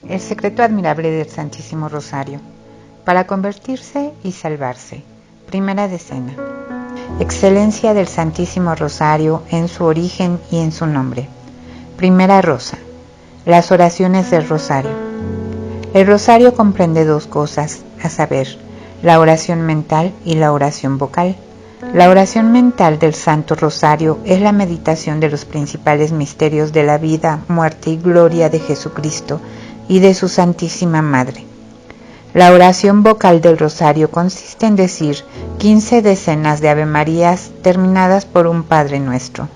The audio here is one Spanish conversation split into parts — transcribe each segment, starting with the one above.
El secreto admirable del Santísimo Rosario. Para convertirse y salvarse. Primera decena. Excelencia del Santísimo Rosario en su origen y en su nombre. Primera rosa. Las oraciones del Rosario. El Rosario comprende dos cosas, a saber, la oración mental y la oración vocal. La oración mental del Santo Rosario es la meditación de los principales misterios de la vida, muerte y gloria de Jesucristo y de su Santísima Madre. La oración vocal del Rosario consiste en decir 15 decenas de Avemarías terminadas por un Padre Nuestro,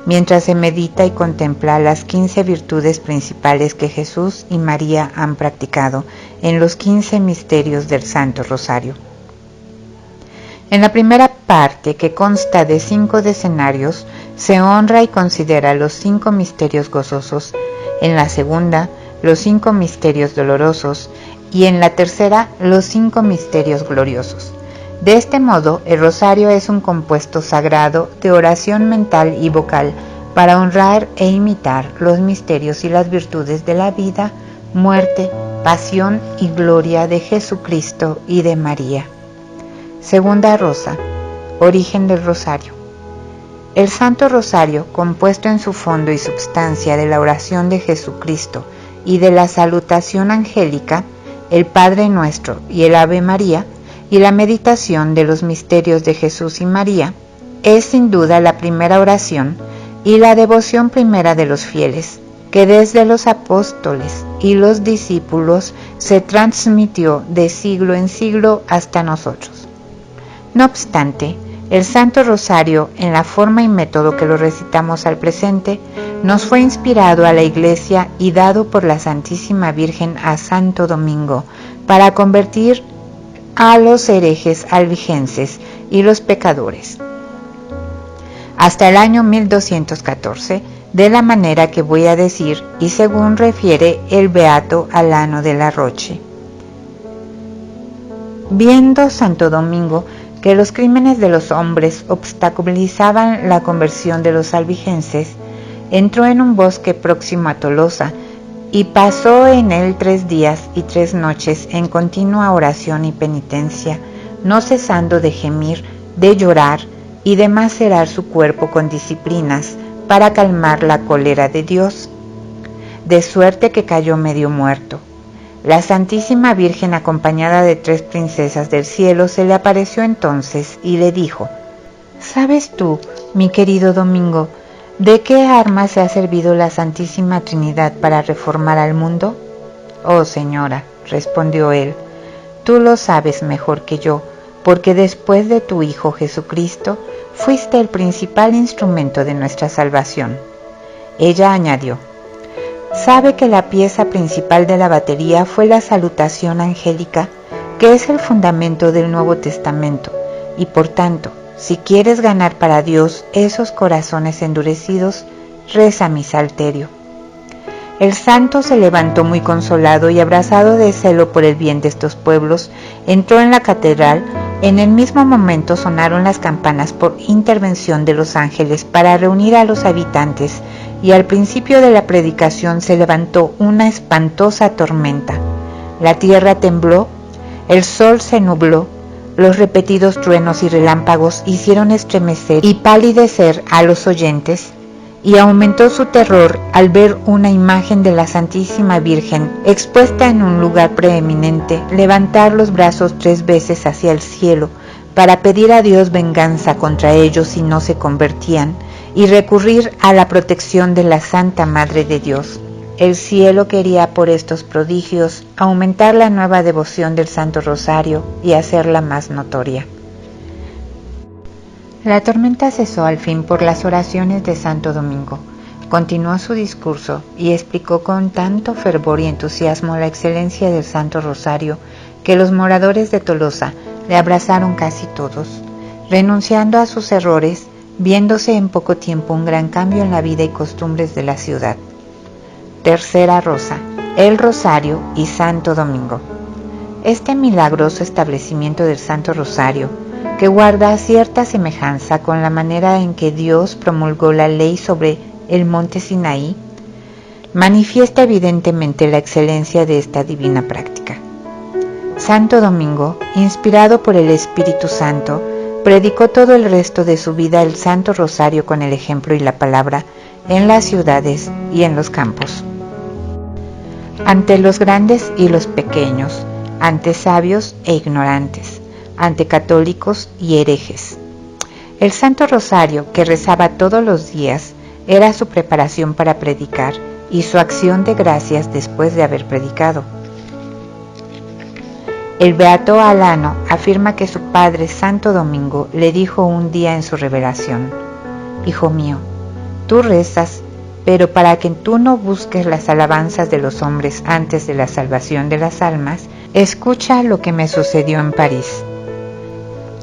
mientras se medita y contempla las 15 virtudes principales que Jesús y María han practicado en los 15 misterios del Santo Rosario. En la primera parte, que consta de 5 decenarios, se honra y considera los 5 misterios gozosos, en la segunda, los 5 misterios dolorosos, y en la tercera, los 5 misterios gloriosos. De este modo, el Rosario es un compuesto sagrado de oración mental y vocal para honrar e imitar los misterios y las virtudes de la vida, muerte, pasión y gloria de Jesucristo y de María. Segunda rosa. Origen del Rosario. El Santo Rosario, compuesto en su fondo y substancia de la oración de Jesucristo y de la salutación angélica, el Padre Nuestro y el Ave María, y la meditación de los misterios de Jesús y María, es sin duda la primera oración y la devoción primera de los fieles, que desde los apóstoles y los discípulos se transmitió de siglo en siglo hasta nosotros. No obstante, el Santo Rosario, en la forma y método que lo recitamos al presente, nos fue inspirado a la Iglesia y dado por la Santísima Virgen a Santo Domingo para convertir a los herejes albigenses y los pecadores. Hasta el año 1214, de la manera que voy a decir y según refiere el beato Alano de la Roche. Viendo Santo Domingo que los crímenes de los hombres obstaculizaban la conversión de los albigenses, entró en un bosque próximo a Tolosa y pasó en él 3 días y 3 noches en continua oración y penitencia, no cesando de gemir, de llorar y de macerar su cuerpo con disciplinas para calmar la cólera de Dios, de suerte que cayó medio muerto. La Santísima Virgen, acompañada de 3 princesas del cielo, se le apareció entonces y le dijo: ¿Sabes tú, mi querido Domingo, de qué arma se ha servido la Santísima Trinidad para reformar al mundo? Oh señora, respondió él, tú lo sabes mejor que yo, porque después de tu Hijo Jesucristo, fuiste el principal instrumento de nuestra salvación. Ella añadió: sabe que la pieza principal de la batería fue la salutación angélica, que es el fundamento del Nuevo Testamento, y por tanto, si quieres ganar para Dios esos corazones endurecidos, reza mi salterio. El santo se levantó muy consolado y abrazado de celo por el bien de estos pueblos, entró en la catedral. En el mismo momento sonaron las campanas por intervención de los ángeles para reunir a los habitantes, y al principio de la predicación se levantó una espantosa tormenta. La tierra tembló, el sol se nubló, los repetidos truenos y relámpagos hicieron estremecer y palidecer a los oyentes, y aumentó su terror al ver una imagen de la Santísima Virgen expuesta en un lugar preeminente, levantar los brazos 3 veces hacia el cielo para pedir a Dios venganza contra ellos si no se convertían, y recurrir a la protección de la Santa Madre de Dios. El cielo quería por estos prodigios aumentar la nueva devoción del Santo Rosario y hacerla más notoria. La tormenta cesó al fin por las oraciones de Santo Domingo. Continuó su discurso y explicó con tanto fervor y entusiasmo la excelencia del Santo Rosario que los moradores de Tolosa le abrazaron casi todos, renunciando a sus errores, viéndose en poco tiempo un gran cambio en la vida y costumbres de la ciudad. Tercera rosa, el Rosario y Santo Domingo. Este milagroso establecimiento del Santo Rosario, que guarda cierta semejanza con la manera en que Dios promulgó la ley sobre el monte Sinaí, manifiesta evidentemente la excelencia de esta divina práctica. Santo Domingo, inspirado por el Espíritu Santo, predicó todo el resto de su vida el Santo Rosario con el ejemplo y la palabra en las ciudades y en los campos, ante los grandes y los pequeños, ante sabios e ignorantes, ante católicos y herejes. El Santo Rosario, que rezaba todos los días, era su preparación para predicar y su acción de gracias después de haber predicado. El beato Alano afirma que su padre Santo Domingo le dijo un día en su revelación: «Hijo mío, tú rezas, pero para que tú no busques las alabanzas de los hombres antes de la salvación de las almas, escucha lo que me sucedió en París».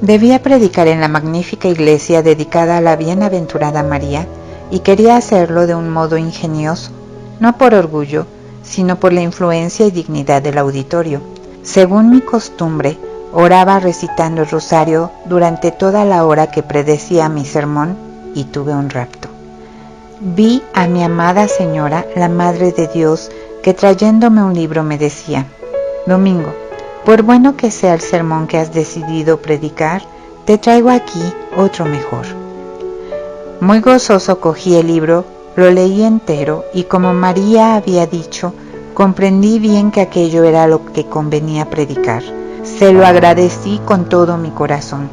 Debía predicar en la magnífica iglesia dedicada a la bienaventurada María y quería hacerlo de un modo ingenioso, no por orgullo, sino por la influencia y dignidad del auditorio. Según mi costumbre, oraba recitando el rosario durante toda la hora que predecía mi sermón y tuve un rapto. Vi a mi amada señora, la Madre de Dios, que trayéndome un libro me decía: «Domingo, por bueno que sea el sermón que has decidido predicar, te traigo aquí otro mejor». Muy gozoso cogí el libro, lo leí entero y como María había dicho, comprendí bien que aquello era lo que convenía predicar. Se lo agradecí con todo mi corazón.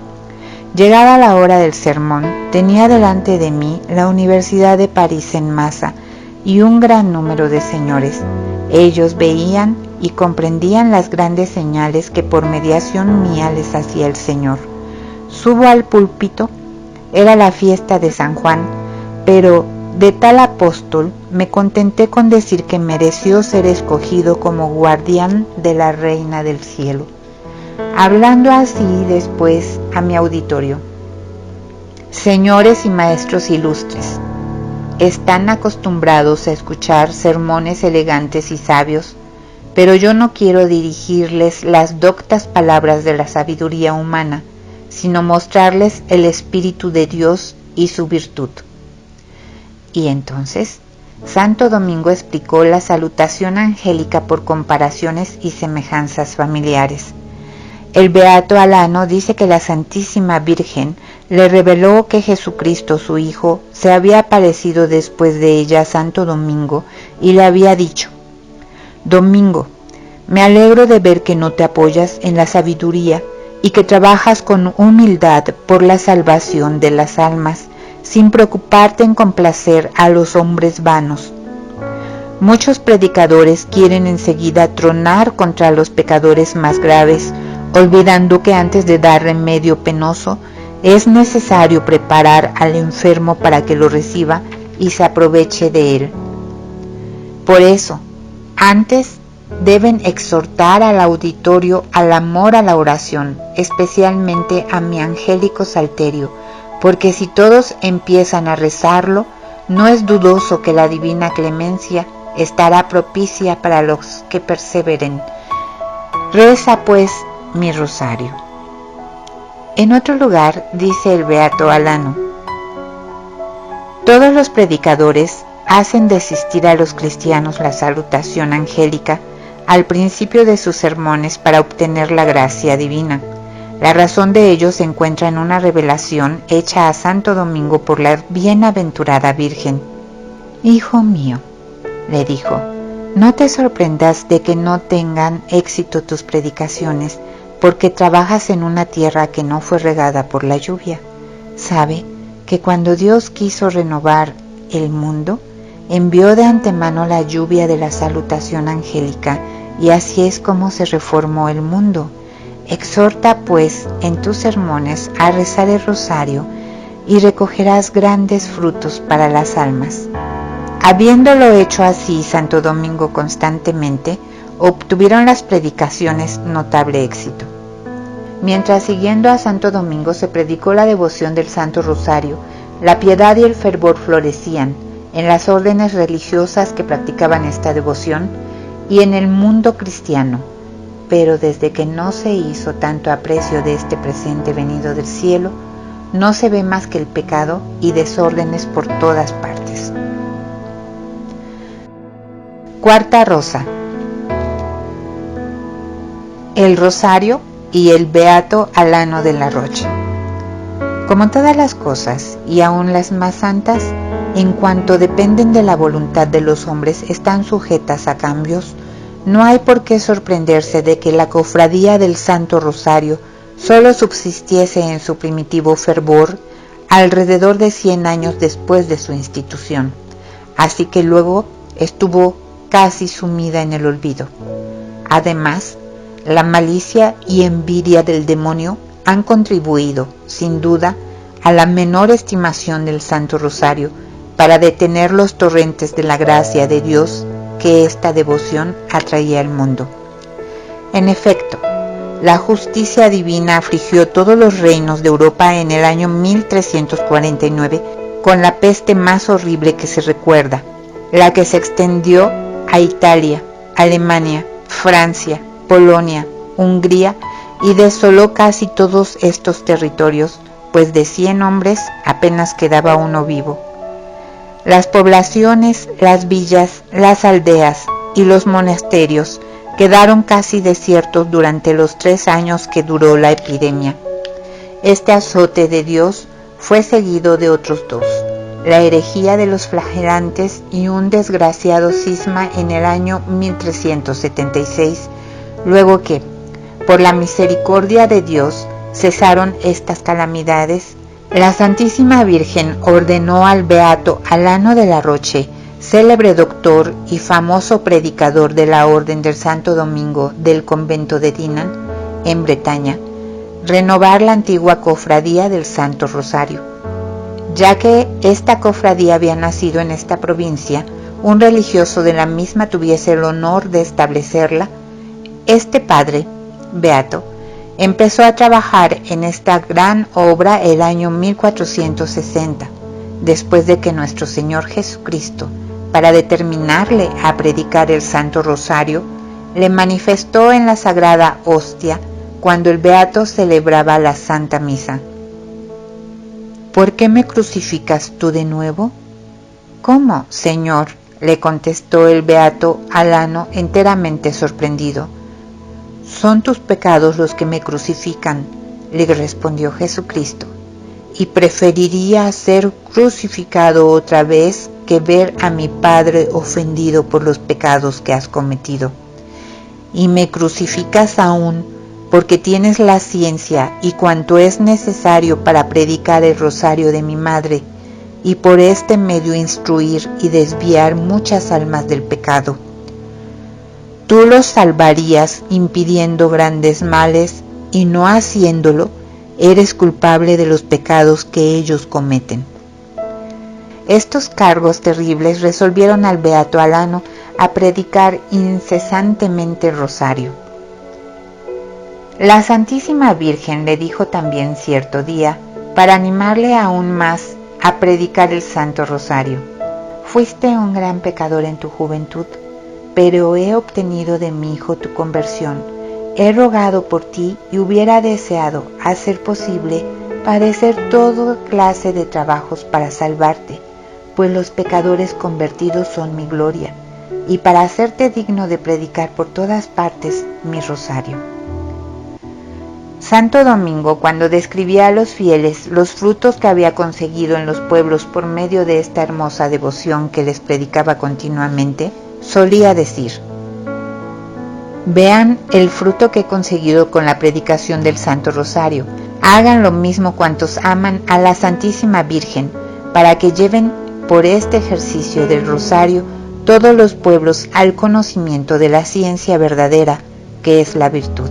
Llegada la hora del sermón, tenía delante de mí la Universidad de París en masa y un gran número de señores. Ellos veían y comprendían las grandes señales que por mediación mía les hacía el Señor. Subo al púlpito, era la fiesta de San Juan, pero de tal apóstol me contenté con decir que mereció ser escogido como guardián de la Reina del Cielo, hablando así después a mi auditorio: «Señores y maestros ilustres, están acostumbrados a escuchar sermones elegantes y sabios, pero yo no quiero dirigirles las doctas palabras de la sabiduría humana, sino mostrarles el Espíritu de Dios y su virtud». Y entonces Santo Domingo explicó la salutación angélica por comparaciones y semejanzas familiares. El beato Alano dice que la Santísima Virgen le reveló que Jesucristo, su Hijo, se había aparecido después de ella a Santo Domingo y le había dicho: «Domingo, me alegro de ver que no te apoyas en la sabiduría y que trabajas con humildad por la salvación de las almas, sin preocuparte en complacer a los hombres vanos. Muchos predicadores quieren enseguida tronar contra los pecadores más graves, olvidando que antes de dar remedio penoso, es necesario preparar al enfermo para que lo reciba y se aproveche de él. Por eso, antes deben exhortar al auditorio al amor a la oración, especialmente a mi angélico Salterio, porque si todos empiezan a rezarlo, no es dudoso que la divina clemencia estará propicia para los que perseveren. Reza pues mi rosario». En otro lugar dice el beato Alano: «Todos los predicadores hacen desistir a los cristianos la salutación angélica al principio de sus sermones para obtener la gracia divina. La razón de ello se encuentra en una revelación hecha a Santo Domingo por la bienaventurada Virgen. «Hijo mío», le dijo, «no te sorprendas de que no tengan éxito tus predicaciones, porque trabajas en una tierra que no fue regada por la lluvia. Sabe que cuando Dios quiso renovar el mundo, envió de antemano la lluvia de la salutación angélica, y así es como se reformó el mundo. Exhorta pues en tus sermones a rezar el rosario y recogerás grandes frutos para las almas». Habiéndolo hecho así Santo Domingo constantemente, obtuvieron las predicaciones notable éxito. Mientras siguiendo a Santo Domingo se predicó la devoción del Santo Rosario, la piedad y el fervor florecían en las órdenes religiosas que practicaban esta devoción y en el mundo cristiano. Pero desde que no se hizo tanto aprecio de este presente venido del cielo, no se ve más que el pecado y desórdenes por todas partes. Cuarta rosa. El rosario y el beato Alano de la Roche. Como todas las cosas, y aun las más santas, en cuanto dependen de la voluntad de los hombres, están sujetas a cambios, no hay por qué sorprenderse de que la cofradía del Santo Rosario solo subsistiese en su primitivo fervor alrededor de 100 años después de su institución, así que luego estuvo casi sumida en el olvido. Además, la malicia y envidia del demonio han contribuido, sin duda, a la menor estimación del Santo Rosario para detener los torrentes de la gracia de Dios que esta devoción atraía al mundo. En efecto, la justicia divina afligió todos los reinos de Europa en el año 1349 con la peste más horrible que se recuerda, la que se extendió a Italia, Alemania, Francia, Polonia, Hungría y desoló casi todos estos territorios, pues de 100 hombres apenas quedaba uno vivo. Las poblaciones, las villas, las aldeas y los monasterios quedaron casi desiertos durante los 3 años que duró la epidemia. Este azote de Dios fue seguido de otros 2, la herejía de los flagelantes y un desgraciado cisma en el año 1376, luego que, por la misericordia de Dios, cesaron estas calamidades. La Santísima Virgen ordenó al beato Alano de la Roche, célebre doctor y famoso predicador de la Orden del Santo Domingo del convento de Dinan, en Bretaña, renovar la antigua cofradía del Santo Rosario. Ya que esta cofradía había nacido en esta provincia, un religioso de la misma tuviese el honor de establecerla. Este padre, beato, empezó a trabajar en esta gran obra el año 1460, después de que nuestro Señor Jesucristo, para determinarle a predicar el Santo Rosario, le manifestó en la Sagrada Hostia cuando el beato celebraba la Santa Misa. ¿Por qué me crucificas tú de nuevo? ¿Cómo, Señor?, le contestó el beato Alano, enteramente sorprendido. Son tus pecados los que me crucifican, le respondió Jesucristo, y preferiría ser crucificado otra vez que ver a mi Padre ofendido por los pecados que has cometido. Y me crucificas aún porque tienes la ciencia y cuanto es necesario para predicar el rosario de mi Madre, y por este medio instruir y desviar muchas almas del pecado. Tú los salvarías impidiendo grandes males, y no haciéndolo, eres culpable de los pecados que ellos cometen. Estos cargos terribles resolvieron al beato Alano a predicar incesantemente el rosario. La Santísima Virgen le dijo también cierto día, para animarle aún más a predicar el Santo Rosario: fuiste un gran pecador en tu juventud, pero he obtenido de mi hijo tu conversión. He rogado por ti y hubiera deseado, a ser posible, padecer toda clase de trabajos para salvarte, pues los pecadores convertidos son mi gloria, y para hacerte digno de predicar por todas partes mi rosario. Santo Domingo, cuando describía a los fieles los frutos que había conseguido en los pueblos por medio de esta hermosa devoción que les predicaba continuamente, solía decir: vean el fruto que he conseguido con la predicación del Santo Rosario. Hagan lo mismo cuantos aman a la Santísima Virgen, para que lleven por este ejercicio del Rosario todos los pueblos al conocimiento de la ciencia verdadera, que es la virtud.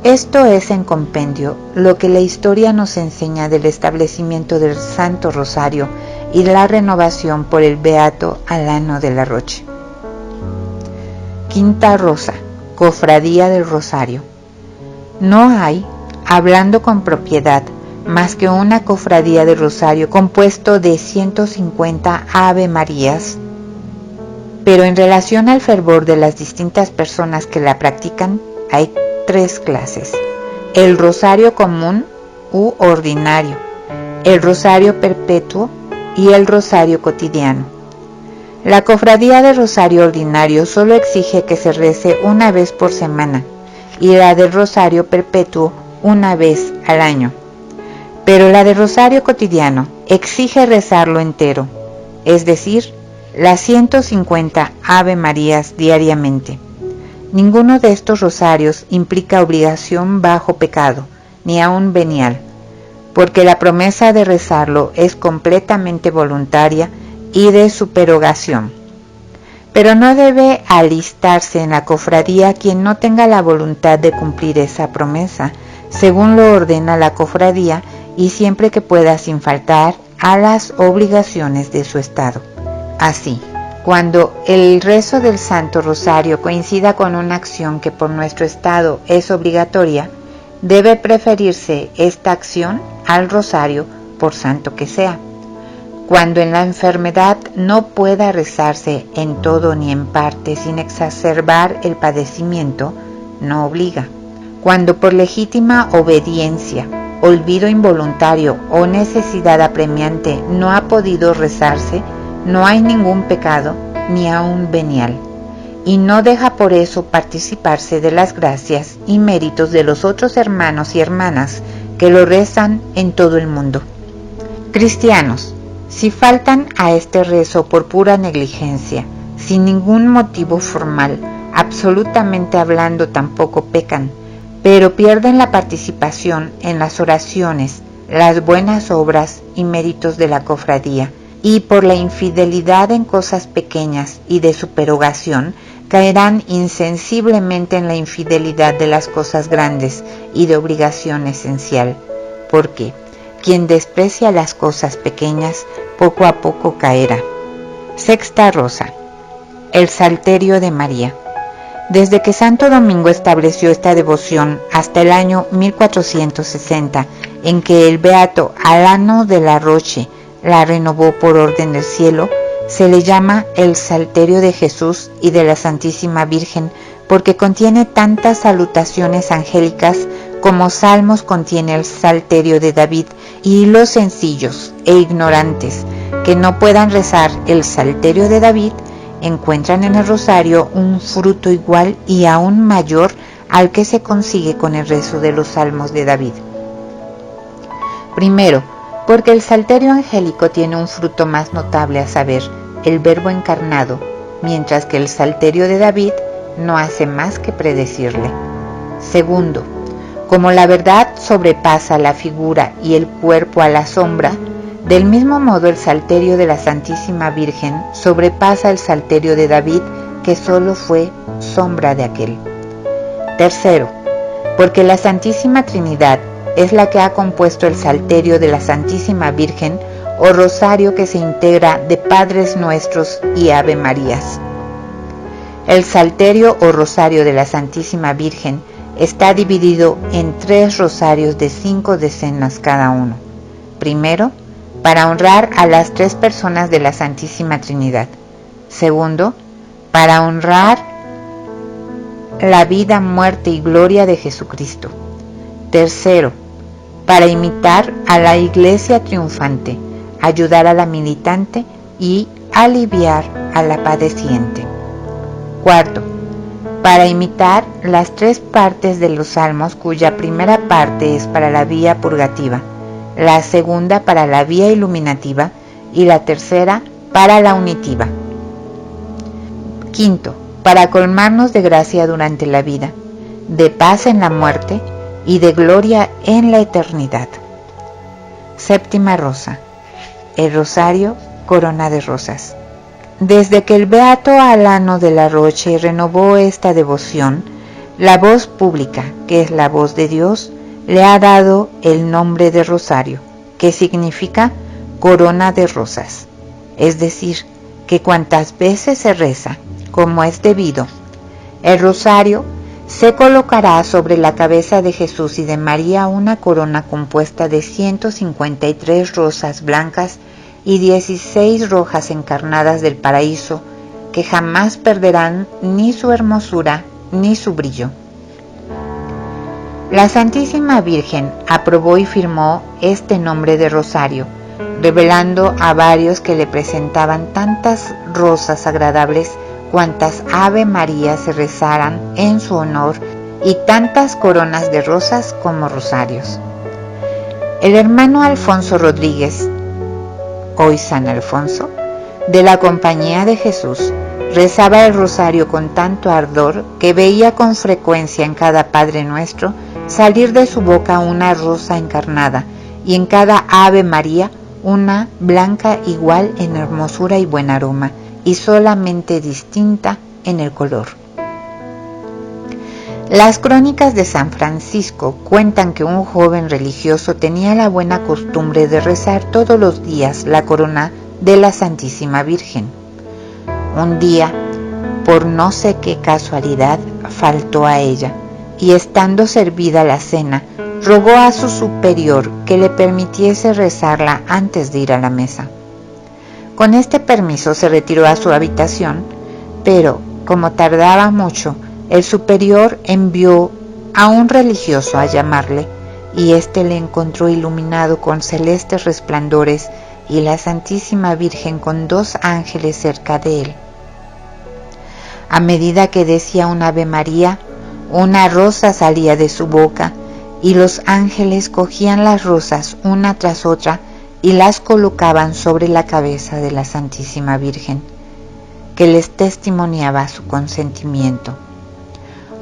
Esto es en compendio lo que la historia nos enseña del establecimiento del Santo Rosario y la renovación por el beato Alano de la Roche. Quinta rosa, Cofradía del Rosario. No hay, hablando con propiedad, más que una cofradía del Rosario compuesto de 150 Ave Marías, pero en relación al fervor de las distintas personas que la practican, hay 3 clases: el rosario común u ordinario, el rosario perpetuo y el rosario cotidiano. La Cofradía de Rosario Ordinario solo exige que se rece una vez por semana y la del Rosario Perpetuo una vez al año. Pero la de Rosario Cotidiano exige rezarlo entero, es decir, las 150 Ave Marías diariamente. Ninguno de estos rosarios implica obligación bajo pecado, ni aun venial, porque la promesa de rezarlo es completamente voluntaria y de superogación. Pero no debe alistarse en la cofradía quien no tenga la voluntad de cumplir esa promesa, según lo ordena la cofradía y siempre que pueda sin faltar a las obligaciones de su estado. Así, cuando el rezo del Santo Rosario coincida con una acción que por nuestro estado es obligatoria, debe preferirse esta acción al rosario, por santo que sea. Cuando en la enfermedad no pueda rezarse en todo ni en parte sin exacerbar el padecimiento, no obliga. Cuando por legítima obediencia, olvido involuntario o necesidad apremiante no ha podido rezarse, no hay ningún pecado, ni aun venial, y no deja por eso participarse de las gracias y méritos de los otros hermanos y hermanas que lo rezan en todo el mundo. Cristianos, si faltan a este rezo por pura negligencia, sin ningún motivo formal, absolutamente hablando tampoco pecan, pero pierden la participación en las oraciones, las buenas obras y méritos de la cofradía, y por la infidelidad en cosas pequeñas y de superogación, caerán insensiblemente en la infidelidad de las cosas grandes y de obligación esencial, porque quien desprecia las cosas pequeñas, poco a poco caerá. Sexta rosa. El Salterio de María. Desde que Santo Domingo estableció esta devoción hasta el año 1460, en que el beato Alano de la Roche la renovó por orden del cielo, se le llama el Salterio de Jesús y de la Santísima Virgen, porque contiene tantas salutaciones angélicas como salmos contiene el Salterio de David, y los sencillos e ignorantes que no puedan rezar el Salterio de David encuentran en el rosario un fruto igual y aún mayor al que se consigue con el rezo de los salmos de David. Primero, porque el Salterio angélico tiene un fruto más notable, a saber, el Verbo encarnado, mientras que el Salterio de David no hace más que predecirle. Segundo, como la verdad sobrepasa la figura y el cuerpo a la sombra, del mismo modo el Salterio de la Santísima Virgen sobrepasa el Salterio de David, que solo fue sombra de aquel. Tercero, porque la Santísima Trinidad es la que ha compuesto el Salterio de la Santísima Virgen, o rosario que se integra de Padres Nuestros y Ave Marías. El Salterio o rosario de la Santísima Virgen está dividido en 3 rosarios de 5 decenas cada uno. Primero, para honrar a las 3 personas de la Santísima Trinidad. Segundo, para honrar la vida, muerte y gloria de Jesucristo. Tercero, para imitar a la Iglesia triunfante, ayudar a la militante y aliviar a la padeciente. Cuarto, para imitar las 3 partes de los salmos, cuya primera parte es para la vía purgativa, la segunda para la vía iluminativa y la tercera para la unitiva. Quinto, para colmarnos de gracia durante la vida, de paz en la muerte y de gloria en la eternidad. Séptima rosa. El rosario, corona de rosas. Desde que el beato Alano de la Roche renovó esta devoción, la voz pública, que es la voz de Dios, le ha dado el nombre de rosario, que significa corona de rosas. Es decir, que cuantas veces se reza, como es debido, el rosario se colocará sobre la cabeza de Jesús y de María una corona compuesta de 153 rosas blancas y 16 rojas encarnadas del paraíso, que jamás perderán ni su hermosura ni su brillo. La Santísima Virgen aprobó y firmó este nombre de rosario, revelando a varios que le presentaban tantas rosas agradables cuantas Ave María se rezaran en su honor y tantas coronas de rosas como rosarios. El hermano Alfonso Rodríguez, hoy San Alfonso, de la Compañía de Jesús, rezaba el rosario con tanto ardor que veía con frecuencia en cada Padre Nuestro salir de su boca una rosa encarnada y en cada Ave María una blanca igual en hermosura y buen aroma y solamente distinta en el color. Las crónicas de San Francisco cuentan que un joven religioso tenía la buena costumbre de rezar todos los días la corona de la Santísima Virgen. Un día, por no sé qué casualidad, faltó a ella, y estando servida la cena, rogó a su superior que le permitiese rezarla antes de ir a la mesa. Con este permiso se retiró a su habitación, pero, como tardaba mucho, el superior envió a un religioso a llamarle, y éste le encontró iluminado con celestes resplandores y la Santísima Virgen con 2 ángeles cerca de él. A medida que decía un Ave María, una rosa salía de su boca, y los ángeles cogían las rosas una tras otra y las colocaban sobre la cabeza de la Santísima Virgen, que les testimoniaba su consentimiento.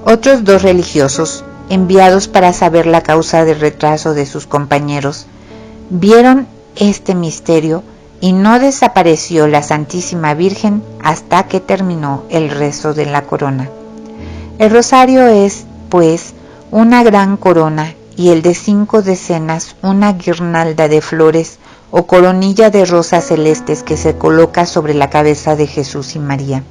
Otros 2 religiosos, enviados para saber la causa del retraso de sus compañeros, vieron este misterio y no desapareció la Santísima Virgen hasta que terminó el rezo de la corona. El rosario es, pues, una gran corona y el de 5 decenas una guirnalda de flores o coronilla de rosas celestes que se coloca sobre la cabeza de Jesús y María.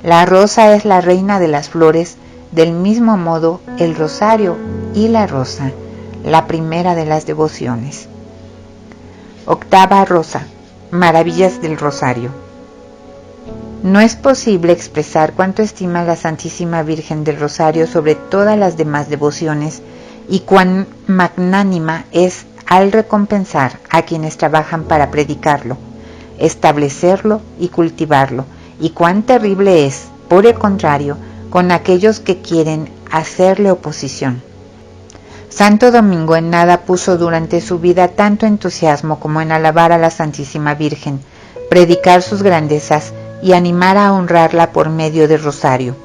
La rosa es la reina de las flores, del mismo modo el rosario y la rosa, la primera de las devociones. Octava rosa, maravillas del rosario. No es posible expresar cuánto estima la Santísima Virgen del Rosario sobre todas las demás devociones y cuán magnánima es al recompensar a quienes trabajan para predicarlo, establecerlo y cultivarlo, y cuán terrible es, por el contrario, con aquellos que quieren hacerle oposición. Santo Domingo en nada puso durante su vida tanto entusiasmo como en alabar a la Santísima Virgen, predicar sus grandezas y animar a honrarla por medio del rosario.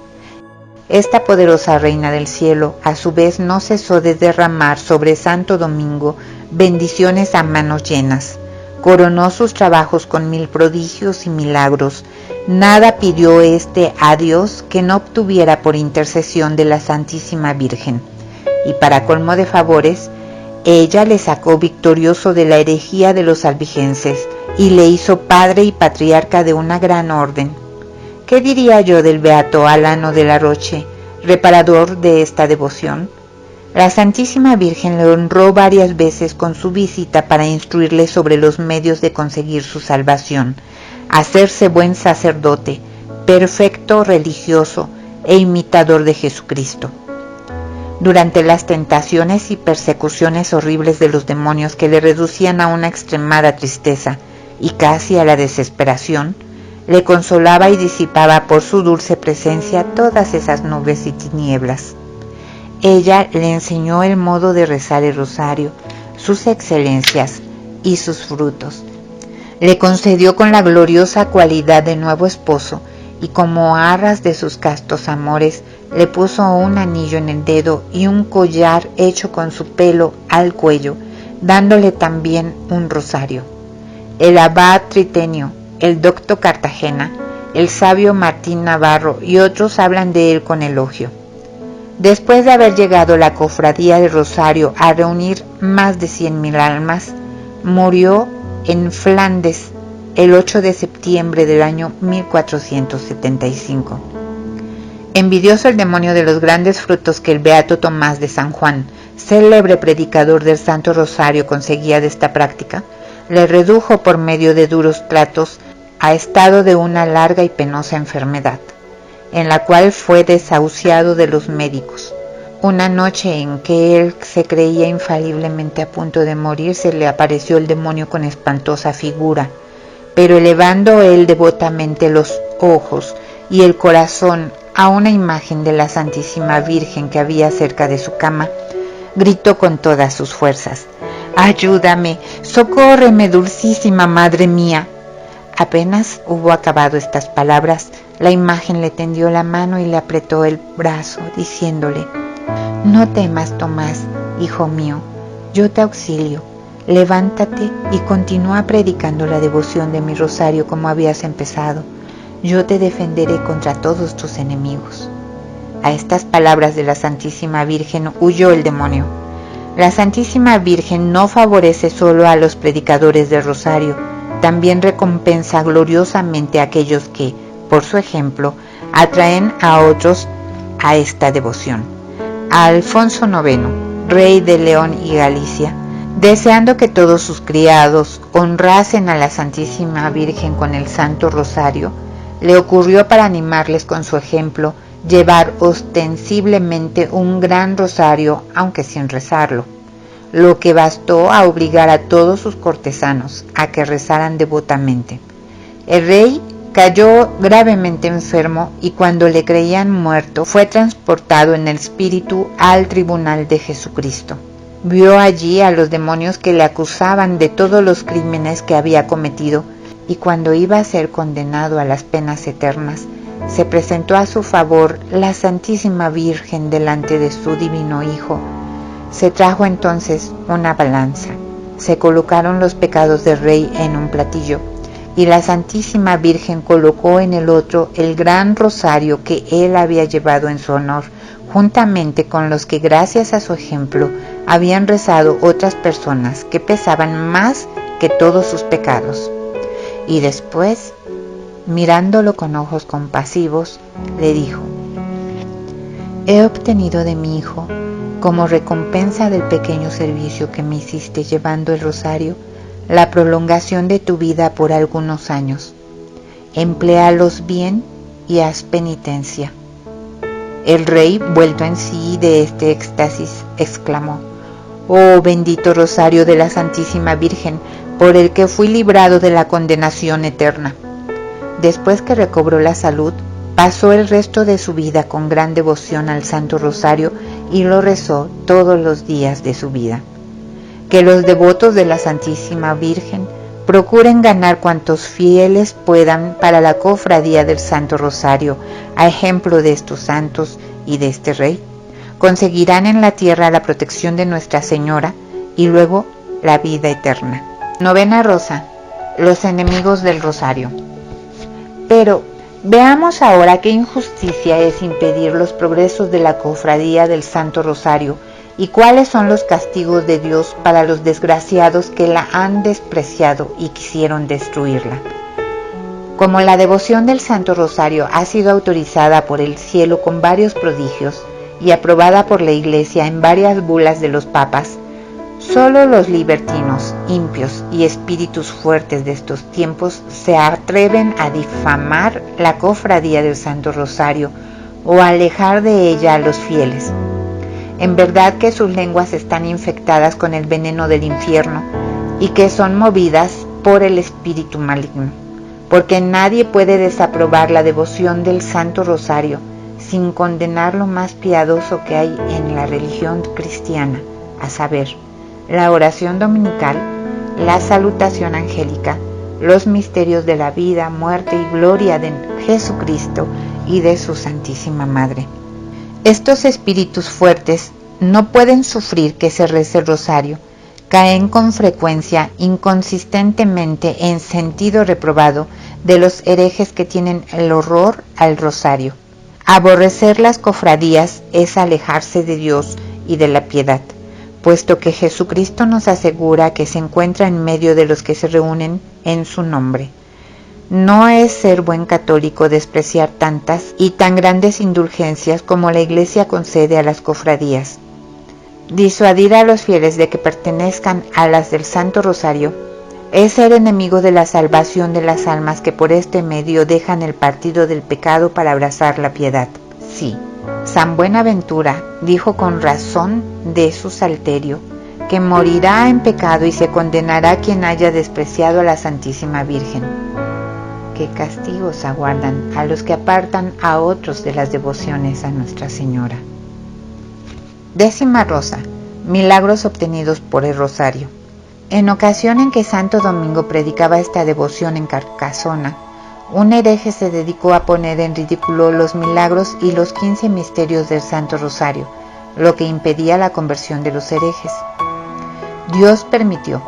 Esta poderosa Reina del Cielo, a su vez, no cesó de derramar sobre Santo Domingo bendiciones a manos llenas. Coronó sus trabajos con 1000 prodigios y milagros. Nada pidió a Dios que no obtuviera por intercesión de la Santísima Virgen. Y para colmo de favores, ella le sacó victorioso de la herejía de los albigenses y le hizo padre y patriarca de una gran orden. ¿Qué diría yo del beato Alano de la Roche, reparador de esta devoción? La Santísima Virgen le honró varias veces con su visita para instruirle sobre los medios de conseguir su salvación, hacerse buen sacerdote, perfecto religioso e imitador de Jesucristo. Durante las tentaciones y persecuciones horribles de los demonios que le reducían a una extremada tristeza y casi a la desesperación, le consolaba y disipaba por su dulce presencia todas esas nubes y tinieblas. Ella le enseñó el modo de rezar el rosario, sus excelencias y sus frutos. Le concedió con la gloriosa cualidad de nuevo esposo y como arras de sus castos amores, le puso un anillo en el dedo y un collar hecho con su pelo al cuello, dándole también un rosario. El abad Tritenio, el doctor Cartagena, el sabio Martín Navarro y otros hablan de él con elogio. Después de haber llegado la cofradía del Rosario a reunir más de 100.000 almas, murió en Flandes el 8 de septiembre del año 1475. Envidioso el demonio de los grandes frutos que el beato Tomás de San Juan, célebre predicador del Santo Rosario, conseguía de esta práctica, le redujo por medio de duros tratos a estado de una larga y penosa enfermedad, en la cual fue desahuciado de los médicos. Una noche en que él se creía infaliblemente a punto de morir, se le apareció el demonio con espantosa figura, pero elevando él devotamente los ojos y el corazón a una imagen de la Santísima Virgen que había cerca de su cama, gritó con todas sus fuerzas: «¡Ayúdame! ¡Socórreme, dulcísima Madre mía!». Apenas hubo acabado estas palabras, la imagen le tendió la mano y le apretó el brazo, diciéndole: «No temas, Tomás, hijo mío, yo te auxilio. Levántate y continúa predicando la devoción de mi rosario como habías empezado. Yo te defenderé contra todos tus enemigos». A estas palabras de la Santísima Virgen huyó el demonio. La Santísima Virgen no favorece solo a los predicadores del rosario, también recompensa gloriosamente a aquellos que, por su ejemplo, atraen a otros a esta devoción. A Alfonso IX, rey de León y Galicia, deseando que todos sus criados honrasen a la Santísima Virgen con el Santo Rosario, le ocurrió, para animarles con su ejemplo, llevar ostensiblemente un gran rosario, aunque sin rezarlo, lo que bastó a obligar a todos sus cortesanos a que rezaran devotamente. El rey cayó gravemente enfermo y cuando le creían muerto, fue transportado en el espíritu al tribunal de Jesucristo. Vio allí a los demonios que le acusaban de todos los crímenes que había cometido, y cuando iba a ser condenado a las penas eternas, se presentó a su favor la Santísima Virgen delante de su divino Hijo. Se trajo entonces una balanza, se colocaron los pecados del rey en un platillo, y la Santísima Virgen colocó en el otro el gran rosario que él había llevado en su honor, juntamente con los que, gracias a su ejemplo, habían rezado otras personas que pesaban más que todos sus pecados. Y después, mirándolo con ojos compasivos, le dijo: «He obtenido de mi hijo, como recompensa del pequeño servicio que me hiciste llevando el rosario, la prolongación de tu vida por algunos años. Empléalos bien y haz penitencia». El rey, vuelto en sí de este éxtasis, exclamó: «Oh bendito rosario de la Santísima Virgen, por el que fui librado de la condenación eterna». Después que recobró la salud, pasó el resto de su vida con gran devoción al Santo Rosario y lo rezó todos los días de su vida. Que los devotos de la Santísima Virgen procuren ganar cuantos fieles puedan para la cofradía del Santo Rosario, a ejemplo de estos santos y de este rey. Conseguirán en la tierra la protección de Nuestra Señora y luego la vida eterna. Novena Rosa: los enemigos del Rosario. Pero veamos ahora qué injusticia es impedir los progresos de la cofradía del Santo Rosario y cuáles son los castigos de Dios para los desgraciados que la han despreciado y quisieron destruirla. Como la devoción del Santo Rosario ha sido autorizada por el cielo con varios prodigios y aprobada por la Iglesia en varias bulas de los papas, solo los libertinos, impios y espíritus fuertes de estos tiempos se atreven a difamar la cofradía del Santo Rosario o a alejar de ella a los fieles. En verdad que sus lenguas están infectadas con el veneno del infierno y que son movidas por el espíritu maligno, porque nadie puede desaprobar la devoción del Santo Rosario sin condenar lo más piadoso que hay en la religión cristiana, a saber, la oración dominical, la salutación angélica, los misterios de la vida, muerte y gloria de Jesucristo y de su Santísima Madre. Estos espíritus fuertes no pueden sufrir que se rece el rosario, caen con frecuencia inconsistentemente en sentido reprobado de los herejes que tienen el horror al rosario. Aborrecer las cofradías es alejarse de Dios y de la piedad, puesto que Jesucristo nos asegura que se encuentra en medio de los que se reúnen en su nombre. No es ser buen católico despreciar tantas y tan grandes indulgencias como la Iglesia concede a las cofradías. Disuadir a los fieles de que pertenezcan a las del Santo Rosario es ser enemigo de la salvación de las almas que por este medio dejan el partido del pecado para abrazar la piedad. Sí, San Buenaventura dijo con razón de su salterio que morirá en pecado y se condenará quien haya despreciado a la Santísima Virgen. ¿Qué castigos aguardan a los que apartan a otros de las devociones a Nuestra Señora? 10ª rosa. Milagros obtenidos por el rosario. En ocasión en que Santo Domingo predicaba esta devoción en Carcasona, un hereje se dedicó a poner en ridículo los milagros y los 15 misterios del Santo Rosario, lo que impedía la conversión de los herejes. Dios permitió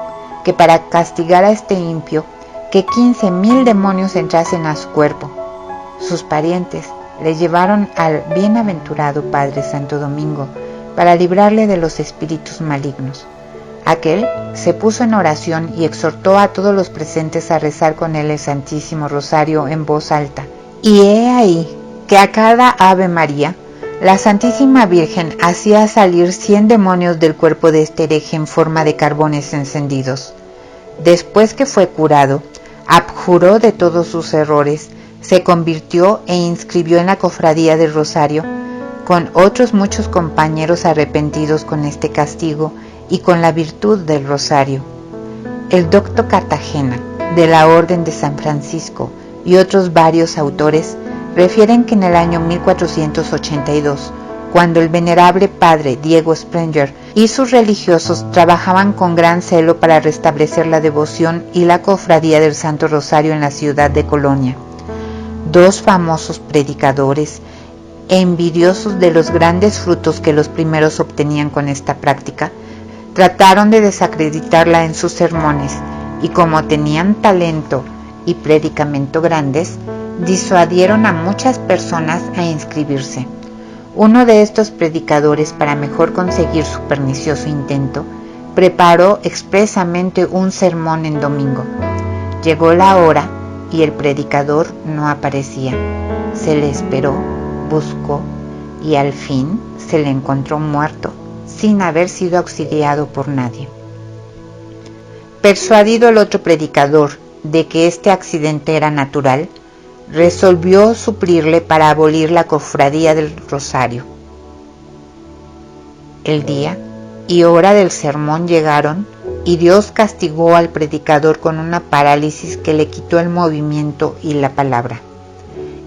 que para castigar a este impío, que 15,000 demonios entrasen a su cuerpo. Sus parientes le llevaron al bienaventurado Padre Santo Domingo para librarle de los espíritus malignos. Aquel se puso en oración y exhortó a todos los presentes a rezar con él el Santísimo Rosario en voz alta. Y he ahí que a cada Ave María, la Santísima Virgen hacía salir 100 demonios del cuerpo de este hereje en forma de carbones encendidos. Después que fue curado, abjuró de todos sus errores, se convirtió e inscribió en la cofradía del Rosario, con otros muchos compañeros arrepentidos con este castigo y con la virtud del Rosario. El doctor Cartagena, de la Orden de San Francisco, y otros varios autores refieren que en el año 1482, cuando el venerable padre Diego Sprenger y sus religiosos trabajaban con gran celo para restablecer la devoción y la cofradía del Santo Rosario en la ciudad de Colonia, 2 famosos predicadores, envidiosos de los grandes frutos que los primeros obtenían con esta práctica, trataron de desacreditarla en sus sermones y como tenían talento y predicamento grandes, disuadieron a muchas personas a inscribirse. Uno de estos predicadores, para mejor conseguir su pernicioso intento, preparó expresamente un sermón en domingo. Llegó la hora y el predicador no aparecía. Se le esperó, buscó y al fin se le encontró muerto, sin haber sido auxiliado por nadie. Persuadido el otro predicador de que este accidente era natural, resolvió suplirle para abolir la cofradía del Rosario. El día y hora del sermón llegaron y Dios castigó al predicador con una parálisis que le quitó el movimiento y la palabra.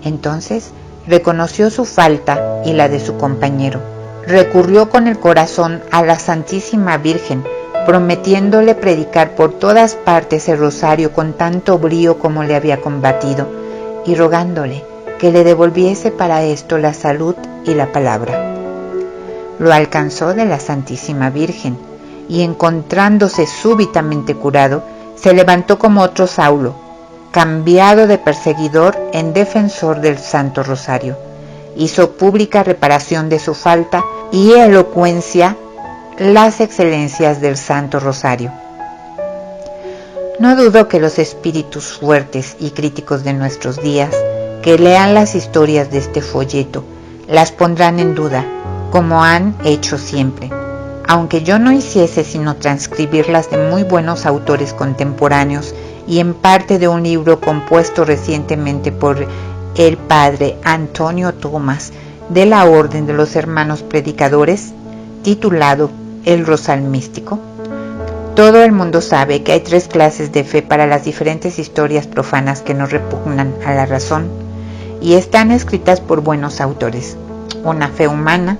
Entonces reconoció su falta y la de su compañero. Recurrió con el corazón a la Santísima Virgen, prometiéndole predicar por todas partes el rosario con tanto brío como le había combatido, y rogándole que le devolviese para esto la salud y la palabra. Lo alcanzó de la Santísima Virgen, y encontrándose súbitamente curado, se levantó como otro Saulo, cambiado de perseguidor en defensor del Santo Rosario. Hizo pública reparación de su falta y elocuencia las excelencias del Santo Rosario. No dudo que los espíritus fuertes y críticos de nuestros días, que lean las historias de este folleto, las pondrán en duda, como han hecho siempre, aunque yo no hiciese sino transcribirlas de muy buenos autores contemporáneos y en parte de un libro compuesto recientemente por el padre Antonio Tomás de la Orden de los Hermanos Predicadores, titulado El Rosal Místico. Todo el mundo sabe que hay 3 clases de fe para las diferentes historias profanas que nos repugnan a la razón y están escritas por buenos autores. Una fe humana,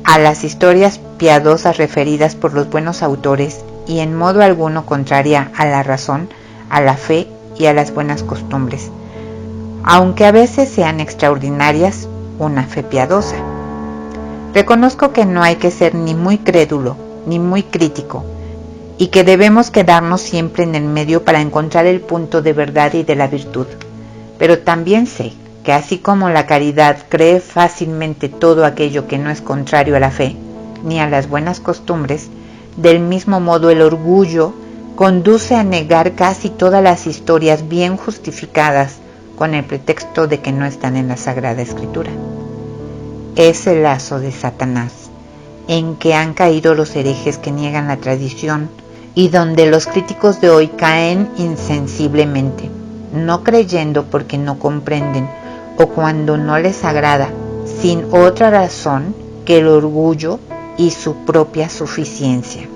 a las historias piadosas referidas por los buenos autores y en modo alguno contraria a la razón, a la fe y a las buenas costumbres, aunque a veces sean extraordinarias, una fe piadosa. Reconozco que no hay que ser ni muy crédulo ni muy crítico, y que debemos quedarnos siempre en el medio para encontrar el punto de verdad y de la virtud. Pero también sé que así como la caridad cree fácilmente todo aquello que no es contrario a la fe, ni a las buenas costumbres, del mismo modo el orgullo conduce a negar casi todas las historias bien justificadas con el pretexto de que no están en la Sagrada Escritura. Es el lazo de Satanás, en que han caído los herejes que niegan la tradición y donde los críticos de hoy caen insensiblemente, no creyendo porque no comprenden o cuando no les agrada sin otra razón que el orgullo y su propia suficiencia.